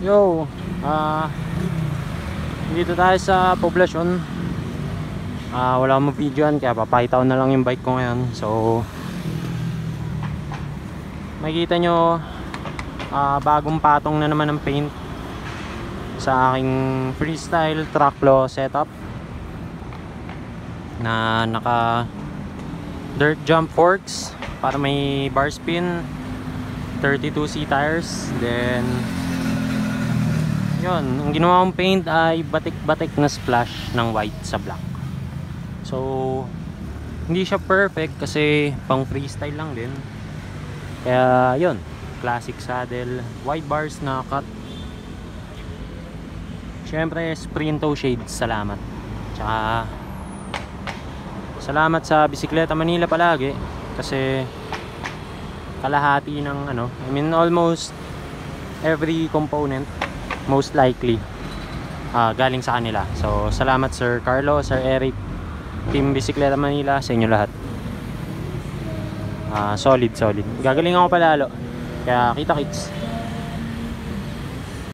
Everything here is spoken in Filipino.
Yo, dito tayo sa poblasyon. Wala akong videoan kaya papakita ko na lang yung bike ko ngayon. So makikita nyo, bagong patong na naman ng paint sa aking freestyle tracklo setup na naka dirt jump forks para may bar spin, 32C tires. Then yun, ang ginawa kong paint ay batik-batik na splash ng white sa black. So hindi siya perfect kasi pang freestyle lang din. Kaya yun, classic saddle, wide bars na cut. Syempre Sprinto shades, salamat. Tsaka salamat sa Bisikleta Manila palagi kasi kalahati ng almost every component most likely galing sa kanila. So salamat Sir Carlo, Sir Eric, Team Bisikleta Manila, sa inyo lahat. Solid. Gagaling ako palalo. Kaya kita kits.